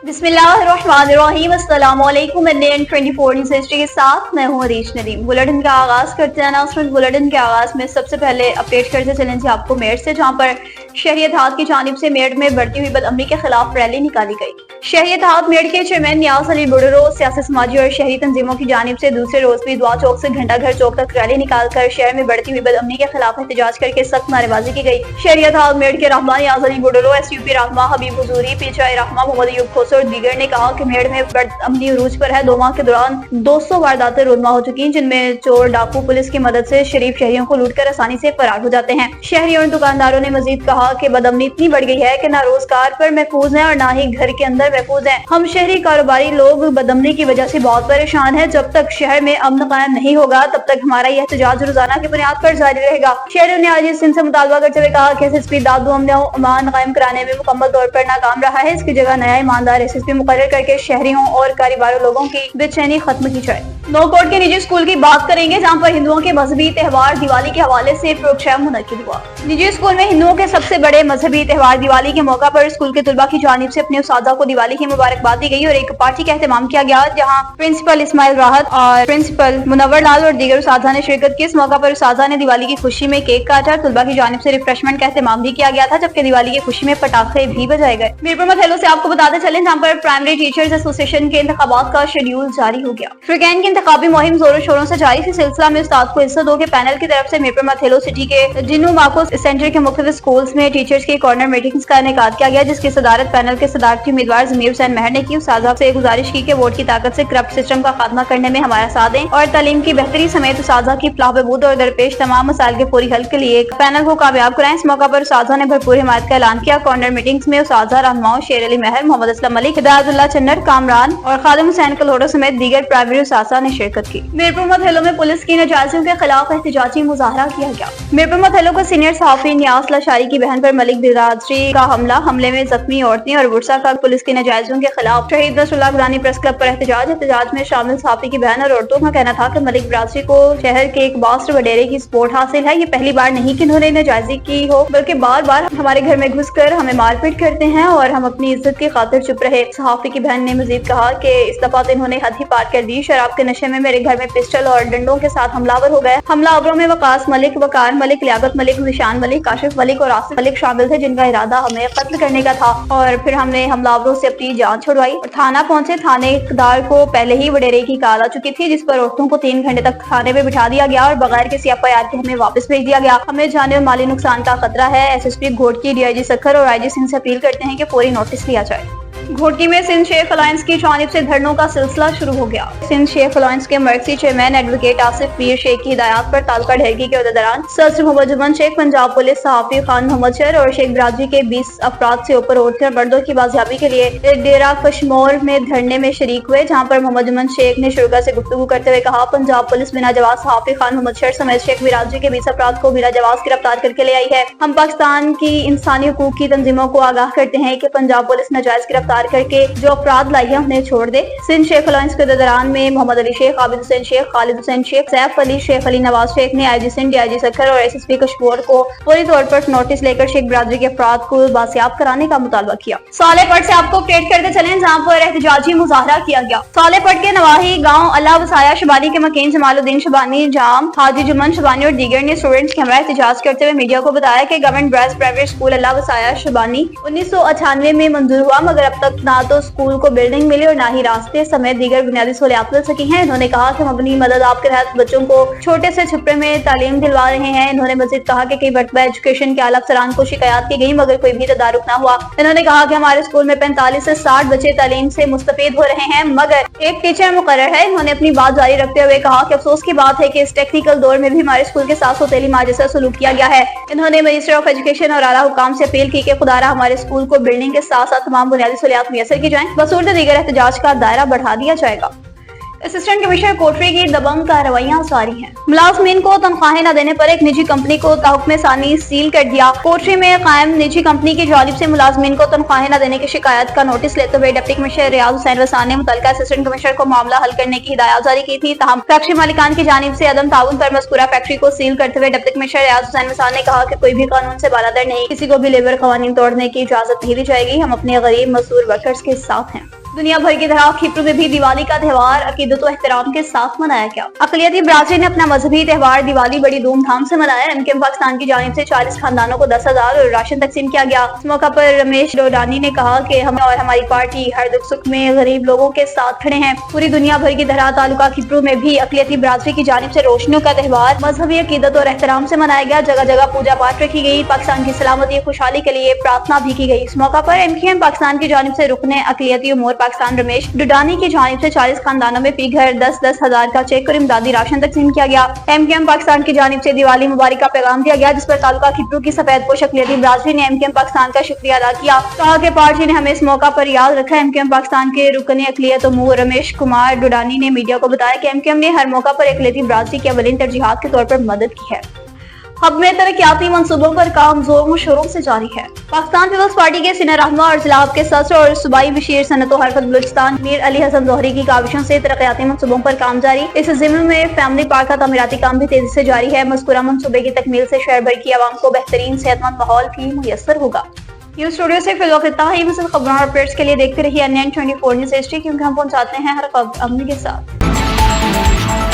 बिस्मिल्लाहिर्रहमानिर्रहीम। अस्सलामुअलैकुम। Indian 24 news history के साथ मैं हूँ अरीश नदीम। बुलेटिन का आगाज करते हैं। अनाउंसमेंट बुलेटिन के आगाज में सबसे पहले अपडेट करते चलें जी आपको मेरठ से, जहाँ पर शहरी इत्तेहाद की जानिब से मेरठ में बढ़ती हुई बदअमनी के खिलाफ रैली निकाली गई। शहरी इत्तेहाद मेरठ के चेयरमैन नियाज अली बुडरो सियासी, समाजी और शहरी तंजीमों की जानिब से दूसरे रोज भी दुआ चौक से घंटा घर चौक तक रैली निकालकर शहर में बढ़ती हुई बदअमनी के खिलाफ एहतजाज करके सख्त नारेबाजी की गई। शहरी इत्तेहाद मेरठ के रहनुमा नियाज अली बुडरो, SUP रहनुमा हबीब हुजूरी, PHI रहनुमा मोहम्मद अयूब खोसर और दीगर ने कहा कि मेरठ में बदअमनी उरूज पर है। 2 माह के दौरान 200 वारदातें रुनमा हो चुकी हैं, जिनमें चोर डाकू पुलिस की मदद से शरीफ शहरियों को लूटकर आसानी से फरार हो जाते हैं। शहरी और दुकानदारों ने मजीद कहा कि बदअमनी इतनी बढ़ गई है कि ना रोजगार पर महफूज है और ना ही घर के अंदर महफूज है। हम शहरी कारोबारी लोग बदअमनी की वजह से बहुत परेशान है। जब तक शहर में अमन कायम नहीं होगा तब तक हमारा यह एहतजाज रोजाना की बुनियाद पर जारी रहेगा। शहरियों ने आज सिंध से मुतालबा करते हुए कहा कि SSP दादू अमान कायम कराने में मुकम्मल तौर पर नाकाम रहा है। इसकी जगह नया ईमानदार SSP मुकर्रर करके शहरियों और कारोबारी लोगों की बेचैनी खत्म की जाए। नौकोट के निजी स्कूल की बात करेंगे, जहाँ पर हिंदुओं के मजहबी त्योहार दिवाली के हवाले से प्रोग्राम मुनक्किद हुआ। निजी स्कूल में हिंदुओं के सबसे बड़े मजहबी त्योहार दिवाली के मौका पर स्कूल के तुलबा की जानिब से अपने उस्तादा को दिवाली की मुबारकबाद दी गई और एक पार्टी का एहतमाम किया गया, जहाँ प्रिंसिपल इस्माइल राहत और प्रिंसिपल मुनव्वर लाल और दीगर उस्तादा ने शिरकत की। इस मौका पर उस्तादा ने दिवाली की खुशी में केक काटा। तुलबा की जानिब से रिफ्रेशमेंट का एहतमाम भी किया गया था, जबकि दिवाली की खुशी में पटाखे भी बजाए गए। मीरपुर मथेलो से आपको बताते चले, जहाँ पर प्राइमरी टीचर्स एसोसिएशन के इंतखाबात का शेड्यूल जारी हो गया। फिरकैन की इंतखाबी मुहिम जोरों शोरों से जारी। इस सिलसिला में उस्ताद को इज्जत दो के पैनल की तरफ से मीरपुर मथेलो सिटी के जिन्नू माको सेंटर के मुख्तलिफ स्कूल्स में टीचर्स की कॉर्नर मीटिंग्स का इनेकाद किया गया, जिसकी सदारत पैनल के सदारती उम्मीदवार जमीर हुसैन महर ने की। उस्ताद से गुजारिश की कि वोट की ताकत से करप्ट सिस्टम का खात्मा करने में हमारा साथ दें और तालीम की बेहतरी समेत उस्ताद की फलाह बहबूद और दरपेश तमाम मसाइल के फौरी हल के लिए पैनल को कामयाब कराएं। इस मौका पर उस्ताद ने भरपूर हिमायत का ऐलान किया। कॉर्नर मीटिंग्स में उस्ताद रहनुमाओं शेर अली महर, मोहम्मद असलम मलिक, हिदायतुल्लाह चन्नर, कामरान और खादिम हुसैन कलोड़ो समेत दीगर प्राइमरी उस्ताद ने शिरकत की। मीरपुर मथेलो में पुलिस की नाजायजियों के खिलाफ एहतजाजी मुजाहरा किया गया। मीरपुर मथेलो को सीनियर सहाफी नियाज लाशारी की बहन पर मलिक बिरादरी का हमले में जख्मी औरतें और वर्षा का पुलिस की नाजायजियों के खिलाफ शहीद नसरुल्लाह गिलानी प्रेस क्लब पर एहतजाज में शामिल सहाफी की बहन और औरतों का कहना था कि मलिक बिरादरी को शहर के एक बास्टर वडेरे की सपोर्ट हासिल है। ये पहली बार नहीं कि उन्होंने नाजायजी की हो, बल्कि बार बार हमारे घर में घुसकर हमें मारपीट करते हैं और हम अपनी इज्जत की खातिर चुप रहे। सहाफी की बहन ने मजीद कहा कि इस दफा तो इन्होंने हद ही पार कर दी। शराब के नशे में मेरे घर में पिस्टल और डंडों के साथ हमलावर हो गए। हमलावरों में वकास मलिक, वकार मलिक, लियाकत मलिक, निशान मलिक, काशिफ मलिक और आसिफ मलिक शामिल थे, जिनका इरादा हमें कत्ल करने का था। और फिर हमने हमलावरों से अपनी जान छुड़वाई और थाना पहुंचे। थानेदार को पहले ही वडेरे की कॉल आ चुकी थी, जिस पर औरतों को 3 घंटे तक थाने में बिठा दिया गया और बगैर किसी FIR के हमें वापस भेज दिया गया। हमें जाने और माली नुकसान का खतरा है। SSP घोटकी, DIG सक्खर और IG सिंध से अपील करते हैं कि फौरी नोटिस लिया जाए। घोटकी में सिंध शेख अलायंस की जानिब से धरनों का सिलसिला शुरू हो गया। सिंध शेख अलायंस के मरकजी चेयरमैन एडवोकेट आसिफ पीर शेख की हिदायत पर तालका ढेरकी के दौरान सदर मोहम्मद जुमन शेख, पंजाब पुलिस, सहाफी खान मोहम्मद शर और शेख बिरादरी के 20 अफराद से ऊपर औरतें और मर्दों की बाजियाबी के लिए डेरा कशमोर में धरने में शरीक हुए, जहाँ पर मोहम्मद जुमन शेख ने शुरुआत से गुफ्तगू करते हुए कहा, पंजाब पुलिस बिना जवाब सहाफी खान मोहम्मद शर समेत शेख बिरादरी के 20 अफराद को बिना जवाब गिरफ्तार करके ले आई है। हम पाकिस्तान की इंसानी हुकूक की तंजीमों को आगाह करते हैं कि पंजाब पुलिस नाजायज गिरफ्तार करके जो अपराध लाई है उन्हें छोड़ दे। सिंध शेख अलायंस के दौरान में मोहम्मद अली शेख, आबिद हुसैन शेख, खालिद हुसैन शेख, सैफ अली शेख, अली नवाज शेख ने IG सिंध, DIG सक्खर और SSP कशमोर को पूरी तौर पर नोटिस लेकर शेख बिरादरी के अफराद को बासियाब कराने का मुतालबा किया। सालेपट से आपको अपडेट करते चलें, जहाँ पर एहतजाजी मुजाहरा किया गया। सालेपट के नवाही गाँव अल्लाह वसाया शबानी के मकीन जमालुद्दीन शबानी, जाम हाजी जुमन शबानी और दीगर ने स्टूडेंट्स के हमरा एहतजाज करते हुए मीडिया को बताया कि गवर्नमेंट बॉयज प्राइवेट स्कूल अल्लाह वसाया शबानी 1998 में मंजूर हुआ, मगर अब तक ना तो स्कूल को बिल्डिंग मिली और ना ही रास्ते समेत दीगर बुनियादी सहूलियात मिल सकी हैं। इन्होंने कहा कि हम अपनी मदद आपके तहत बच्चों को छोटे से छुपरे में तालीम दिलवा रहे हैं। इन्होंने मजीद कहा कि कई मरतबा एजुकेशन के आला अफसरान को शिकायत की गई, मगर कोई भी तदारुक न हुआ। इन्होंने कहा कि हमारे स्कूल में 45 से 60 बच्चे तालीम से मुस्तफीद हो रहे हैं, मगर एक टीचर मुकर्रर है। इन्होंने अपनी बात जारी रखते हुए कहा कि अफसोस की बात है कि इस टेक्निकल दौर में भी हमारे स्कूल के साथ सौतेली जैसा सलूक किया गया है। इन्होंने मिनिस्टर ऑफ एजुकेशन और आला हुकाम से अपील की कि खुदारा हमारे स्कूल को बिल्डिंग के साथ साथ तमाम बुनियादी सहूलियात मुयसर की जाए। बसूरत दीगर एहतजाज का दायरा बढ़ा दिया जाएगा। اسسٹنٹ کمشنر کوٹری کی دبنگ کارروائیاں جاری ہیں۔ ملازمین کو تنخواہیں نہ دینے پر ایک نجی کمپنی کو تحکم ثانی سیل کر دیا۔ کوٹری میں قائم نجی کمپنی کی جانب سے ملازمین کو تنخواہیں نہ دینے کی شکایت کا نوٹس لیتے ہوئے ڈپٹی کمشنر ریاض حسین رسان نے متعلقہ اسسٹنٹ کمشنر کو معاملہ حل کرنے کی ہدایات جاری کی تھی، تاہم فیکٹری مالکان کی جانب سے عدم تعاون پر مذکورہ فیکٹری کو سیل کرتے ہوئے ڈپٹی کمشنر ریاض حسین رسان نے کہا کہ کوئی بھی قانون سے بالادر نہیں، کسی کو بھی لیبر قوانین توڑنے کی اجازت نہیں دی جائے گی، ہم اپنے غریب مزدور ورکرز کے ساتھ ہیں۔ دنیا بھر کی طرح کھیپرو میں بھی دیوالی کا تہوار عقیدت و احترام کے ساتھ منایا گیا۔ اقلیتی برادری نے اپنا مذہبی تہوار دیوالی بڑی دھوم دھام سے منایا۔ MKM پاکستان کی جانب سے 40 خاندانوں کو 10,000 اور راشن تقسیم کیا گیا۔ اس موقع پر رمیش ڈوڈانی نے کہا کہ ہم اور ہماری پارٹی ہر دکھ سکھ میں غریب لوگوں کے ساتھ کھڑے ہیں۔ پوری دنیا بھر کی طرح تعلقہ کھیپرو میں بھی اقلیتی برادری کی جانب سے روشنیوں کا تہوار مذہبی عقیدت اور احترام سے منایا گیا۔ جگہ جگہ پوجا پاٹ رکھی گئی، پاکستان کی سلامتی خوشحالی کے لیے پرارتھنا بھی کی گئی۔ اس موقع پر MKM پاکستان کی جانب سے رکن اقلیتی امور پاکستان رمیش ڈوڈانی کی جانب سے 40 خاندانوں میں فی گھر 10,000 کا چیک اور امدادی راشن تقسیم کیا گیا۔ MKM پاکستان کی جانب سے دیوالی مبارک کا پیغام دیا گیا، جس پر تعلقہ کھیپرو کی سفید پوش اقلیتی برادری نے MKM پاکستان کا شکریہ ادا کیا۔ کہا کہ پارٹی نے ہمیں اس موقع پر یاد رکھا۔ MKM پاکستان کے رکن اقلیت امور رمیش کمار ڈوڈانی نے میڈیا کو بتایا کہ MKM نے ہر موقع پر اقلیتی برادری کی اولین ترجیحات کے طور پر مدد کی ہے۔ ہب میں ترقیاتی منصوبوں پر کام زور و شوروں سے جاری ہے۔ پاکستان پیپلز پارٹی کے سینئر رہنما اور ضلع کے صدر اور صوبائی مشیر صنعت و حرکت بلوچستان میر علی حسن ظہری کی کاوشوں سے ترقیاتی منصوبوں پر کام جاری۔ اس ضمن میں فیملی پارک کا تعمیراتی کام بھی تیزی سے جاری ہے۔ مذکورہ منصوبے کی تکمیل سے شہر بھر کی عوام کو بہترین صحت مند ماحول بھی میسر ہوگا۔ نیوز اسٹوڈیو سے فی الوقت اتنا ہی۔ مزید خبروں اور اپڈیٹس کے لیے دیکھتے رہیے NN24 نیوز ایچ ڈی، کیونکہ ہم پہنچاتے ہیں ہر خبر امن کے ساتھ۔